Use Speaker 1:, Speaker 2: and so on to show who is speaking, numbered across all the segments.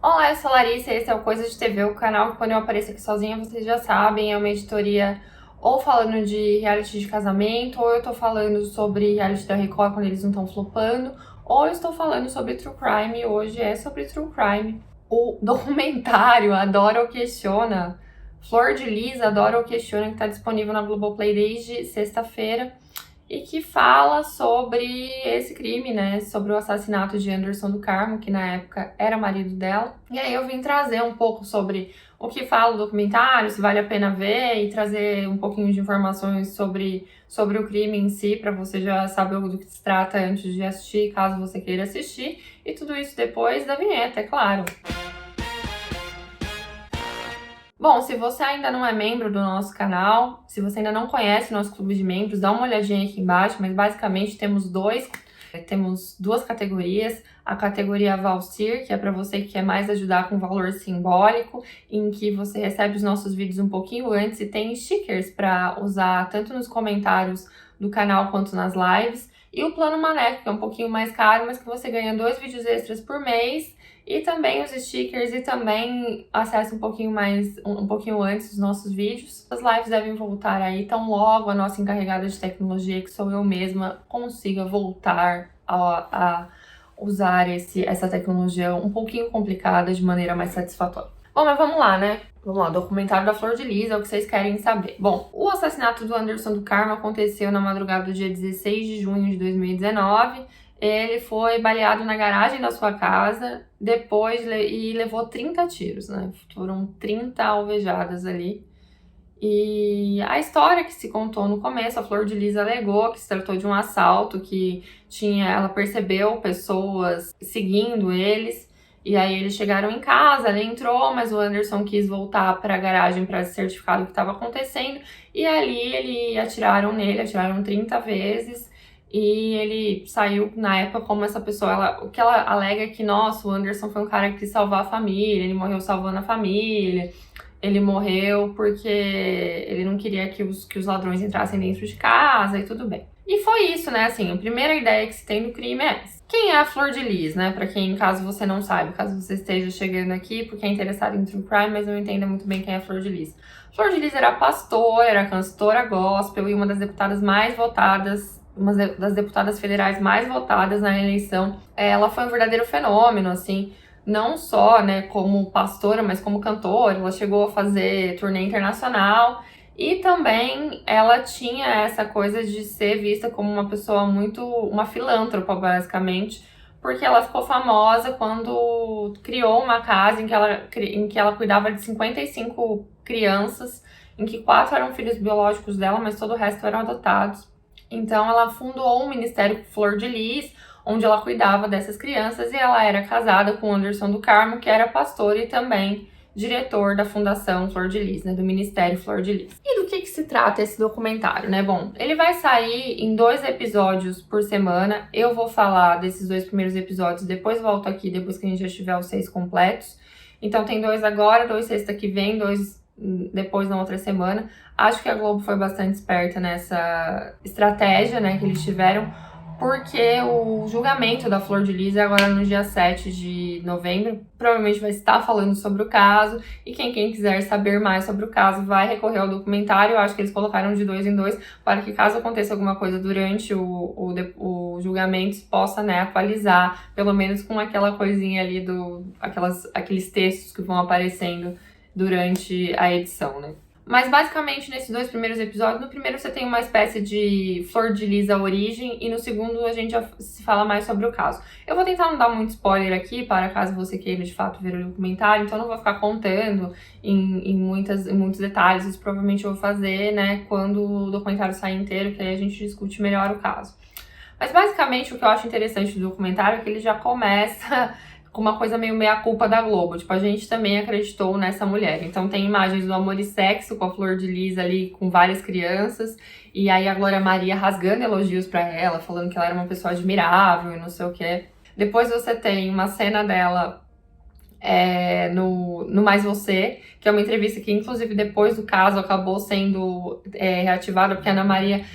Speaker 1: Olá, eu sou a Larissa e esse é o Coisa de TV, o canal que quando eu apareço aqui sozinha, vocês já sabem, é uma editoria ou falando de reality de casamento, ou eu tô falando sobre reality da Record quando eles não estão flopando, ou eu estou falando sobre True Crime, e hoje é sobre True Crime. O documentário Adora ou Questiona, Flor de Lis Adora ou Questiona, que tá disponível na Globoplay desde sexta-feira, e que fala sobre esse crime, né, sobre o assassinato de Anderson do Carmo, que na época era marido dela. E aí eu vim trazer um pouco sobre o que fala o documentário, se vale a pena ver, e trazer um pouquinho de informações sobre o crime em si, para você já saber do que se trata antes de assistir, caso você queira assistir, e tudo isso depois da vinheta, é claro. Bom, se você ainda não é membro do nosso canal, se você ainda não conhece o nosso clube de membros, dá uma olhadinha aqui embaixo, mas basicamente temos duas categorias. A categoria Valsir, que é para você que quer mais ajudar com valor simbólico, em que você recebe os nossos vídeos um pouquinho antes e tem stickers para usar tanto nos comentários do canal quanto nas lives. E o plano Maneco, que é um pouquinho mais caro, mas que você ganha 2 vídeos extras por mês, e também os stickers e também acesso um pouquinho antes dos nossos vídeos. As lives devem voltar aí, tão logo a nossa encarregada de tecnologia, que sou eu mesma, consiga voltar a usar essa tecnologia um pouquinho complicada de maneira mais satisfatória. Bom, mas vamos lá, né? Vamos lá, documentário da Flor de Lis, é o que vocês querem saber. Bom, o assassinato do Anderson do Carmo aconteceu na madrugada do dia 16 de junho de 2019. Ele foi baleado na garagem da sua casa e levou 30 tiros, né? Foram 30 alvejadas ali. E a história que se contou no começo, a Flor de Lis alegou que se tratou de um assalto, que ela percebeu pessoas seguindo eles, e aí eles chegaram em casa, ela entrou, mas o Anderson quis voltar para a garagem para se certificar do que estava acontecendo, e ali atiraram 30 vezes, e ele saiu, na época, como essa pessoa, o que ela alega é que, nossa, o Anderson foi um cara que quis salvar a família, ele morreu salvando a família, ele morreu porque ele não queria que os ladrões entrassem dentro de casa e tudo bem. E foi isso, né, assim, a primeira ideia que se tem do crime é essa. Quem é a Flor de Lis, né, pra quem, caso você não saiba, caso você esteja chegando aqui porque é interessado em True Crime, mas não entenda muito bem quem é a Flor de Lis. Flor de Lis era pastora, era cantora gospel e uma das deputadas mais votadas, uma das deputadas federais mais votadas na eleição. Ela foi um verdadeiro fenômeno, assim, não só, né, como pastora, mas como cantora. Ela chegou a fazer turnê internacional e também ela tinha essa coisa de ser vista como uma pessoa uma filântropa, basicamente, porque ela ficou famosa quando criou uma casa em que ela cuidava de 55 crianças, em que 4 eram filhos biológicos dela, mas todo o resto eram adotados. Então ela fundou o Ministério Flor de Lis, onde ela cuidava dessas crianças, e ela era casada com Anderson do Carmo, que era pastor e também diretor da Fundação Flor de Lis, né, do Ministério Flor de Lis. E do que se trata esse documentário, né? Bom, ele vai sair em 2 episódios por semana. Eu vou falar desses 2 primeiros episódios, depois volto aqui, depois que a gente já tiver os 6 completos. Então tem 2 agora, 2 sexta que vem, 2 depois na outra semana. Acho que a Globo foi bastante esperta nessa estratégia, né, que eles tiveram, porque o julgamento da Flor de Lis é agora no dia 7 de novembro. Provavelmente vai estar falando sobre o caso, e quem quiser saber mais sobre o caso vai recorrer ao documentário. Eu acho que eles colocaram de 2 em 2 para que, caso aconteça alguma coisa durante o julgamento, possa, né, atualizar, pelo menos com aquela coisinha ali aqueles textos que vão aparecendo durante a edição, né? Mas basicamente nesses 2 primeiros episódios, no primeiro você tem uma espécie de Flor de Lis a origem, e no segundo a gente já se fala mais sobre o caso. Eu vou tentar não dar muito spoiler aqui, para caso você queira de fato ver o documentário, então não vou ficar contando em muitos detalhes. Isso provavelmente eu vou fazer, né, quando o documentário sair inteiro, que aí a gente discute melhor o caso. Mas basicamente o que eu acho interessante do documentário é que ele já começa com uma coisa meio meia-culpa da Globo. Tipo, a gente também acreditou nessa mulher. Então tem imagens do Amor e Sexo com a Flor de Lis ali, com várias crianças, e aí a Glória Maria rasgando elogios pra ela, falando que ela era uma pessoa admirável e não sei o quê. Depois você tem uma cena dela no Mais Você, que é uma entrevista que, inclusive, depois do caso acabou sendo reativada, porque a Ana Maria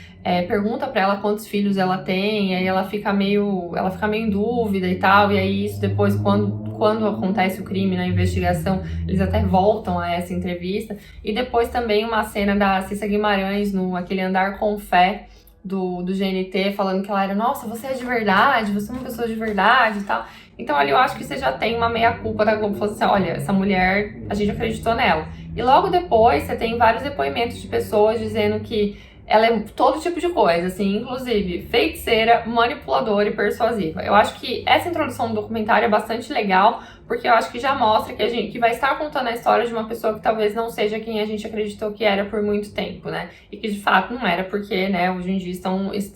Speaker 1: pergunta pra ela quantos filhos ela tem, e aí ela fica meio em dúvida e tal, e aí isso depois, quando quando acontece o crime na investigação, eles até voltam a essa entrevista. E depois também uma cena da Cissa Guimarães no aquele Andar com Fé do GNT, falando que ela era, nossa, você é de verdade, você é uma pessoa de verdade e tal. Então ali eu acho que você já tem uma meia-culpa da Globo, falando assim, olha, essa mulher, a gente acreditou nela. E logo depois você tem vários depoimentos de pessoas dizendo que ela é todo tipo de coisa, assim, inclusive feiticeira, manipuladora e persuasiva. Eu acho que essa introdução do documentário é bastante legal, porque eu acho que já mostra que a gente que vai estar contando a história de uma pessoa que talvez não seja quem a gente acreditou que era por muito tempo, né? E que de fato não era, porque, né, hoje em dia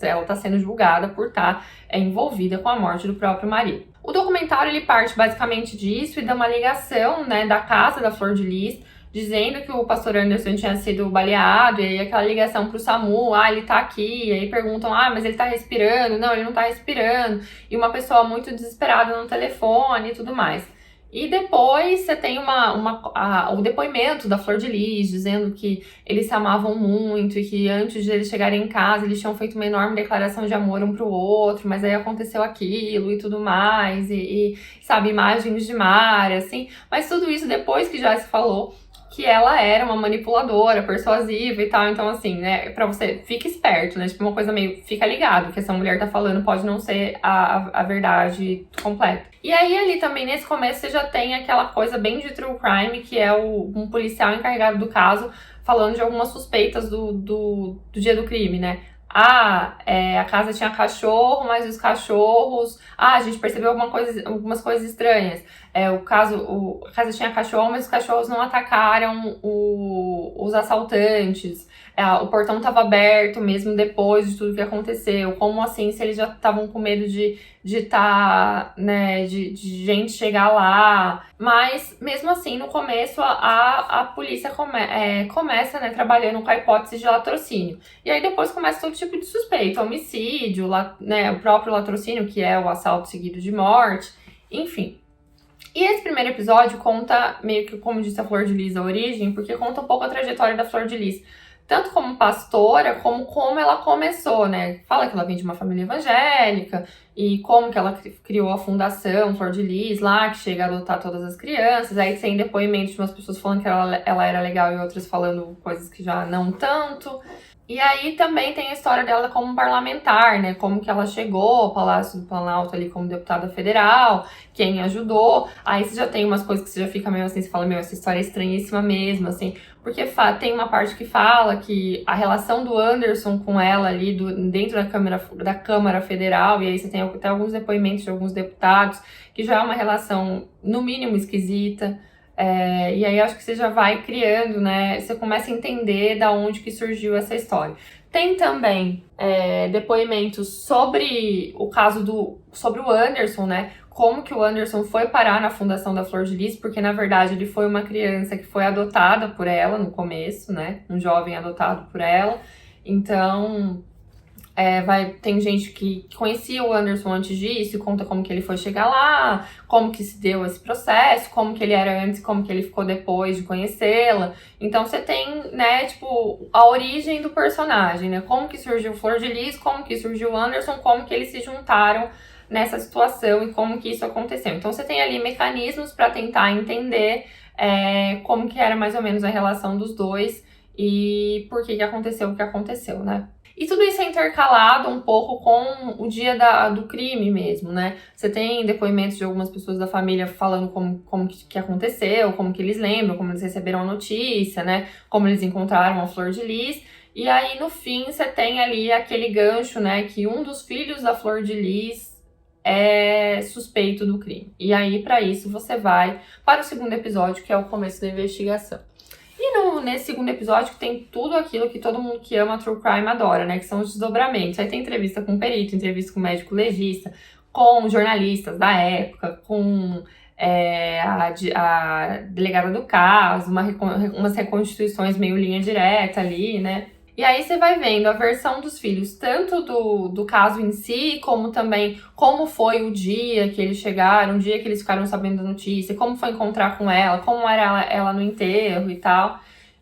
Speaker 1: ela está sendo julgada por estar envolvida com a morte do próprio marido. O documentário ele parte basicamente disso e dá uma ligação, né, da casa da Flor de Lis, dizendo que o pastor Anderson tinha sido baleado, e aí aquela ligação pro SAMU, ele tá aqui, e aí perguntam, mas ele tá respirando? Não, ele não tá respirando, e uma pessoa muito desesperada no telefone e tudo mais. E depois você tem o depoimento da Flor de Lis, dizendo que eles se amavam muito e que antes de eles chegarem em casa, eles tinham feito uma enorme declaração de amor um pro outro, mas aí aconteceu aquilo e tudo mais, sabe, imagens de mar, assim. Mas tudo isso depois que já se falou que ela era uma manipuladora, persuasiva e tal. Então, assim, né, pra você, fica esperto, né? Tipo, uma coisa meio, fica ligado, que essa mulher tá falando pode não ser a verdade completa. E aí, ali também, nesse começo, você já tem aquela coisa bem de true crime, que é um policial encarregado do caso, falando de algumas suspeitas do dia do crime, né? A casa tinha cachorro, mas os cachorros... a gente percebeu algumas coisas estranhas. A casa tinha cachorro, mas os cachorros não atacaram os assaltantes. O portão estava aberto mesmo depois de tudo que aconteceu. Como assim, se eles já estavam com medo de gente chegar lá. Mas, mesmo assim, no começo, a polícia começa, né, trabalhando com a hipótese de latrocínio. E aí depois começa todo tipo de suspeito, homicídio, né, o próprio latrocínio, que é o assalto seguido de morte, enfim. E esse primeiro episódio conta, meio que como disse a Flor de Lis, a origem, porque conta um pouco a trajetória da Flor de Lis. Tanto como pastora, como ela começou, né? Fala que ela vem de uma família evangélica e como que ela criou a fundação Flor de Lis lá, que chega a adotar todas as crianças. Aí tem depoimentos de umas pessoas falando que ela era legal e outras falando coisas que já não tanto. E aí também tem a história dela como parlamentar, né? Como que ela chegou ao Palácio do Planalto ali como deputada federal, quem ajudou. Aí você já tem umas coisas que você já fica meio assim, você fala, essa história é estranhíssima mesmo, assim. Porque tem uma parte que fala que a relação do Anderson com ela ali dentro da Câmara Federal, e aí você tem até alguns depoimentos de alguns deputados, que já é uma relação, no mínimo, esquisita. E aí acho que você já vai criando, né? Você começa a entender da onde que surgiu essa história. Tem também depoimentos sobre o caso sobre o Anderson, né? Como que o Anderson foi parar na fundação da Flor de Lis, porque na verdade ele foi uma criança que foi adotada por ela no começo, né? Um jovem adotado por ela. Então, tem gente que conhecia o Anderson antes disso e conta como que ele foi chegar lá, como que se deu esse processo, como que ele era antes e como que ele ficou depois de conhecê-la. Então você tem, né, tipo, a origem do personagem, né? Como que surgiu Flor de Lis, como que surgiu o Anderson, como que eles se juntaram nessa situação e como que isso aconteceu. Então você tem ali mecanismos para tentar entender como que era mais ou menos a relação dos dois e por que aconteceu o que aconteceu, né? E tudo isso é intercalado um pouco com o dia do crime mesmo, né? Você tem depoimentos de algumas pessoas da família falando como que aconteceu, como que eles lembram, como eles receberam a notícia, né? Como eles encontraram a Flor de Lis. E aí, no fim, você tem ali aquele gancho, né? Que um dos filhos da Flor de Lis é suspeito do crime. E aí, para isso, você vai para o segundo episódio, que é o começo da investigação. E nesse segundo episódio tem tudo aquilo que todo mundo que ama True Crime adora, né? Que são os desdobramentos. Aí tem entrevista com perito, entrevista com médico legista, com jornalistas da época, com a delegada do caso, umas reconstituições meio linha direta ali, né? E aí você vai vendo a versão dos filhos, tanto do caso em si, como também como foi o dia que eles chegaram, o dia que eles ficaram sabendo da notícia, como foi encontrar com ela, como era ela no enterro e tal.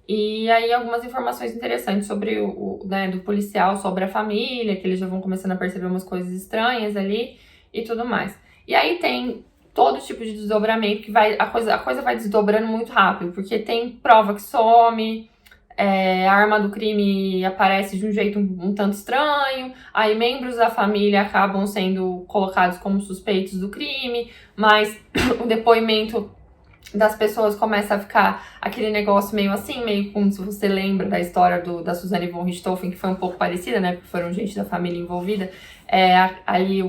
Speaker 1: E aí algumas informações interessantes sobre do policial, sobre a família, que eles já vão começando a perceber umas coisas estranhas ali e tudo mais. E aí tem todo tipo de desdobramento que a coisa vai desdobrando muito rápido, porque tem prova que some, a arma do crime aparece de um jeito um tanto estranho, aí membros da família acabam sendo colocados como suspeitos do crime, mas o depoimento das pessoas começa a ficar aquele negócio meio assim, meio como se você lembra da história da Suzanne von Richthofen, que foi um pouco parecida, né, porque foram gente da família envolvida, aí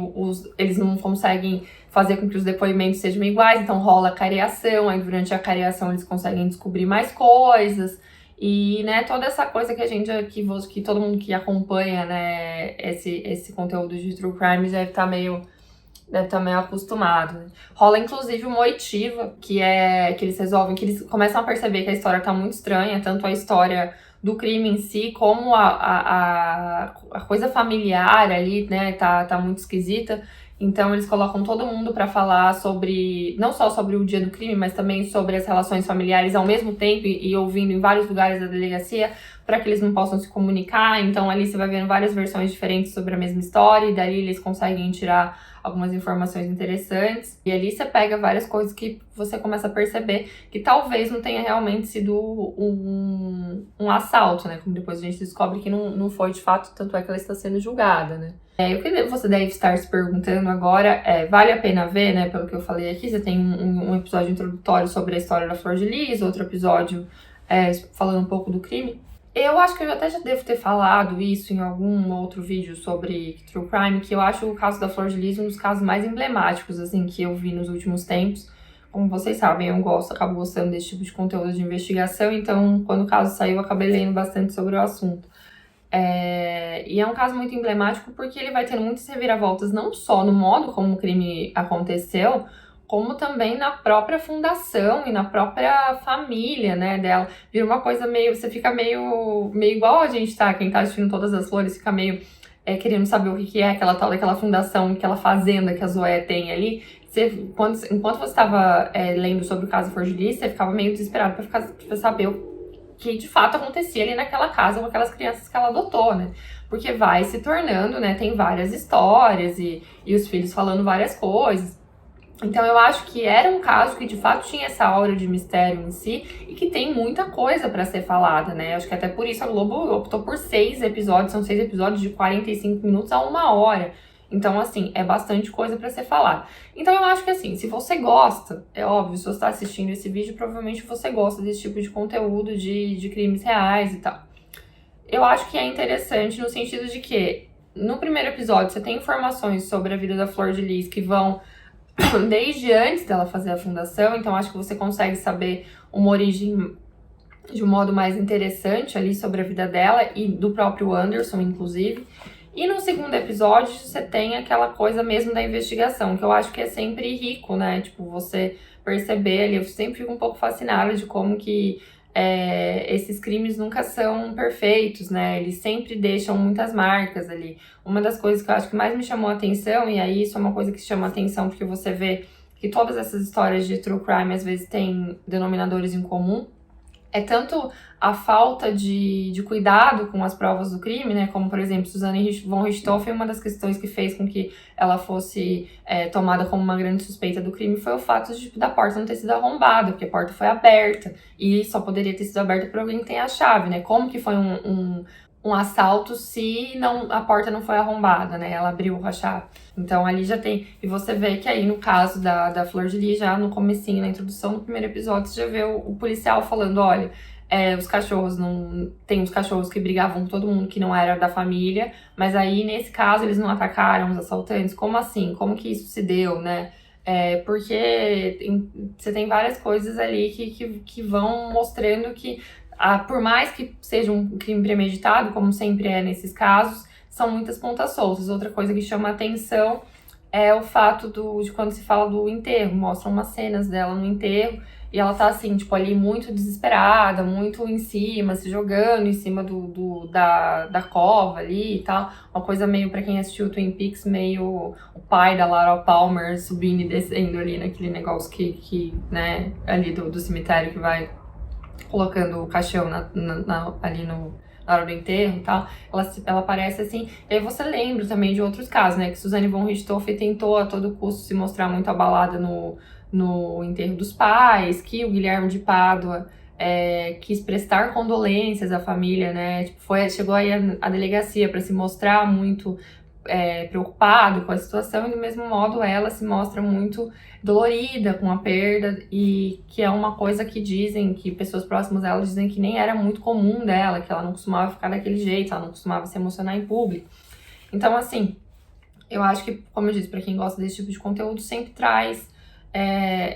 Speaker 1: eles não conseguem fazer com que os depoimentos sejam iguais, então rola a cariação, aí durante a cariação eles conseguem descobrir mais coisas, e, né, toda essa coisa que a gente, que todo mundo que acompanha, né, esse conteúdo de True Crime deve estar meio acostumado, né? Rola, inclusive, uma oitiva, que eles resolvem, que eles começam a perceber que a história tá muito estranha, tanto a história do crime em si, como a coisa familiar ali, né, tá muito esquisita. Então, eles colocam todo mundo pra falar não só sobre o dia do crime, mas também sobre as relações familiares ao mesmo tempo e ouvindo em vários lugares da delegacia, para que eles não possam se comunicar. Então, ali você vai vendo várias versões diferentes sobre a mesma história, e dali eles conseguem tirar algumas informações interessantes. E ali você pega várias coisas que você começa a perceber que talvez não tenha realmente sido um assalto, né? Como depois a gente descobre que não foi de fato, tanto é que ela está sendo julgada, né? O que você deve estar se perguntando agora vale a pena ver, né? Pelo que eu falei aqui, você tem um episódio introdutório sobre a história da Flor de Lis, outro episódio falando um pouco do crime. Eu acho que eu até já devo ter falado isso em algum outro vídeo sobre True Crime, que eu acho o caso da Flor de Lis um dos casos mais emblemáticos, assim, que eu vi nos últimos tempos. Como vocês sabem, acabo gostando desse tipo de conteúdo de investigação, então, quando o caso saiu, eu acabei lendo bastante sobre o assunto. E é um caso muito emblemático porque ele vai tendo muitas reviravoltas, não só no modo como o crime aconteceu, como também na própria fundação e na própria família, né, dela. Vira uma coisa você fica meio igual a gente tá, quem tá assistindo Todas as Flores, fica meio querendo saber o que é aquela tal daquela fundação, aquela fazenda que a Zoé tem ali. Enquanto você estava lendo sobre o caso Flor de Lis, você ficava meio desesperado pra saber o que de fato acontecia ali naquela casa com aquelas crianças que ela adotou, né? Porque vai se tornando, né, tem várias histórias e os filhos falando várias coisas. Então eu acho que era um caso que de fato tinha essa aura de mistério em si e que tem muita coisa pra ser falada, né? Acho que até por isso a Globo optou por 6 episódios, são 6 episódios de 45 minutos a 1 hora. Então, assim, é bastante coisa pra ser falada. Então eu acho que, assim, se você gosta, é óbvio, se você tá assistindo esse vídeo, provavelmente você gosta desse tipo de conteúdo de crimes reais e tal. Eu acho que é interessante no sentido de que, no primeiro episódio, você tem informações sobre a vida da Flor de Lis que vão desde antes dela fazer a fundação, então acho que você consegue saber uma origem de um modo mais interessante ali sobre a vida dela e do próprio Anderson, inclusive. E no segundo episódio você tem aquela coisa mesmo da investigação, que eu acho que é sempre rico, né? Tipo, você perceber ali, eu sempre fico um pouco fascinada de como que esses crimes nunca são perfeitos, né? Eles sempre deixam muitas marcas ali. Uma das coisas que eu acho que mais me chamou a atenção, e aí isso é uma coisa que chama a atenção porque você vê que todas essas histórias de true crime às vezes têm denominadores em comum, é tanto a falta de cuidado com as provas do crime, né? Como, por exemplo, Suzanne von Richthofen, uma das questões que fez com que ela fosse tomada como uma grande suspeita do crime foi o fato da porta não ter sido arrombada, porque a porta foi aberta e só poderia ter sido aberta por alguém que tem a chave, né? Como que foi um assalto se a porta não foi arrombada, né? Ela abriu a chave. Então ali já tem... E você vê que aí no caso da Flor de Lis, já no comecinho, na introdução do primeiro episódio, você já vê o policial falando, olha, os cachorros não... Tem uns cachorros que brigavam com todo mundo que não era da família, mas aí nesse caso eles não atacaram os assaltantes. Como assim? Como que isso se deu, né? Porque você tem várias coisas ali que vão mostrando que por mais que seja um crime premeditado, como sempre é nesses casos, são muitas pontas soltas. Outra coisa que chama a atenção é o fato de quando se fala do enterro, mostram umas cenas dela no enterro e ela tá assim, tipo, ali muito desesperada, muito em cima, se jogando em cima da cova ali e tal. Uma coisa meio, pra quem assistiu o Twin Peaks, meio o pai da Laura Palmer subindo e descendo ali naquele negócio que né, ali do cemitério que vai colocando o caixão ali na hora do enterro e tal, ela aparece assim, e aí você lembra também de outros casos, né, que Suzanne von Richthofen tentou a todo custo se mostrar muito abalada no enterro dos pais, que o Guilherme de Pádua quis prestar condolências à família, né, tipo, chegou aí a delegacia para se mostrar muito preocupado com a situação, e do mesmo modo ela se mostra muito dolorida com a perda, e que é uma coisa que dizem, que pessoas próximas dela dizem que nem era muito comum dela, que ela não costumava ficar daquele jeito, ela não costumava se emocionar em público. Então, assim, eu acho que, como eu disse, para quem gosta desse tipo de conteúdo, sempre traz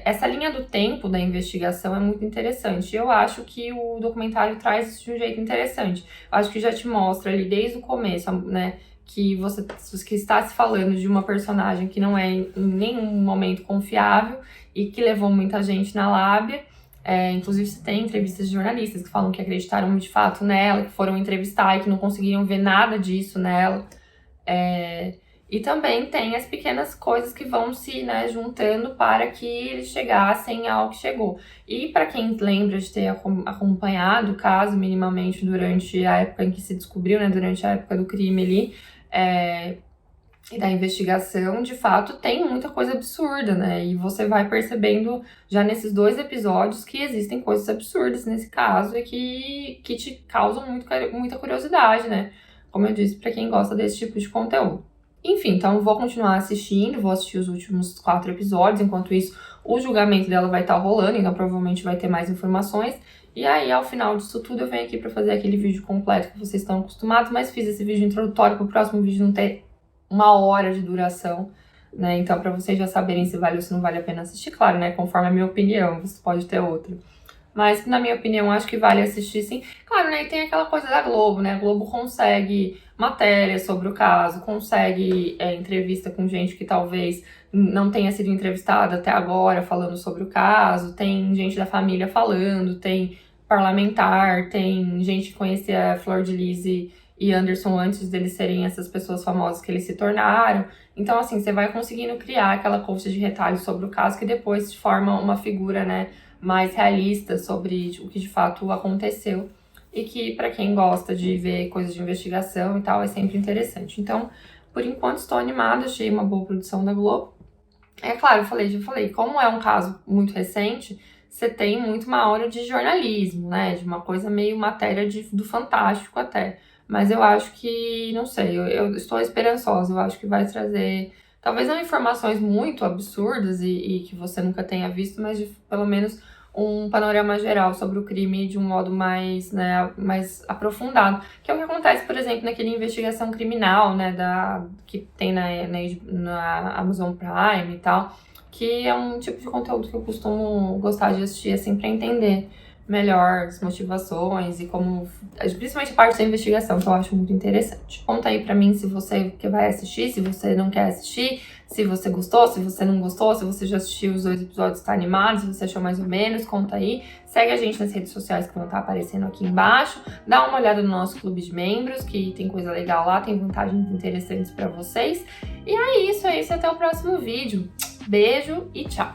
Speaker 1: essa linha do tempo da investigação é muito interessante. Eu acho que o documentário traz isso de um jeito interessante. Eu acho que já te mostra ali desde o começo, né, que você que está se falando de uma personagem que não é em nenhum momento confiável e que levou muita gente na lábia. Inclusive, você tem entrevistas de jornalistas que falam que acreditaram de fato nela, que foram entrevistar e que não conseguiam ver nada disso nela. E também tem as pequenas coisas que vão se, né, juntando para que eles chegassem ao que chegou. E para quem lembra de ter acompanhado o caso minimamente durante a época em que se descobriu, né, durante a época do crime ali, e da investigação, de fato, tem muita coisa absurda, né? E você vai percebendo já nesses 2 episódios que existem coisas absurdas nesse caso e que te causam muita curiosidade, né? Como eu disse, para quem gosta desse tipo de conteúdo. Enfim, então vou continuar assistindo, vou assistir os últimos 4 episódios, enquanto isso o julgamento dela vai estar rolando, então provavelmente vai ter mais informações. E aí, ao final disso tudo, eu venho aqui para fazer aquele vídeo completo que vocês estão acostumados, mas fiz esse vídeo introdutório para o próximo vídeo não ter 1 hora de duração, né? Então, para vocês já saberem se vale ou se não vale a pena assistir, claro, né? Conforme a minha opinião, você pode ter outra. Mas, na minha opinião, acho que vale assistir sim. Claro, né? E tem aquela coisa da Globo, né? A Globo consegue matéria sobre o caso, consegue entrevista com gente que talvez não tenha sido entrevistada até agora falando sobre o caso, tem gente da família falando, tem parlamentar, tem gente que conhecia a Flor de Lis e Anderson antes deles serem essas pessoas famosas que eles se tornaram. Então, assim, você vai conseguindo criar aquela coxa de retalhos sobre o caso que depois forma uma figura, né, mais realista sobre o que de fato aconteceu, e que para quem gosta de ver coisas de investigação e tal, é sempre interessante. Então, por enquanto estou animada, achei uma boa produção da Globo. É claro, já falei, como é um caso muito recente, você tem muito uma hora de jornalismo, né, de uma coisa meio matéria do Fantástico até. Mas eu acho que, não sei, eu estou esperançosa, eu acho que vai trazer, talvez não informações muito absurdas e que você nunca tenha visto, mas pelo menos um panorama geral sobre o crime de um modo mais, né, mais aprofundado. Que é o que acontece, por exemplo, naquele Investigação Criminal, né, que tem na Amazon Prime e tal, que é um tipo de conteúdo que eu costumo gostar de assistir, assim, pra entender melhor as motivações e como, principalmente a parte da investigação, que eu acho muito interessante. Conta aí pra mim se você vai assistir, se você não quer assistir, se você gostou, se você não gostou, se você já assistiu os 2 episódios, tá animado, se você achou mais ou menos, conta aí. Segue a gente nas redes sociais que vão estar aparecendo aqui embaixo. Dá uma olhada no nosso clube de membros, que tem coisa legal lá, tem vantagens interessantes pra vocês. E é isso, até o próximo vídeo. Beijo e tchau!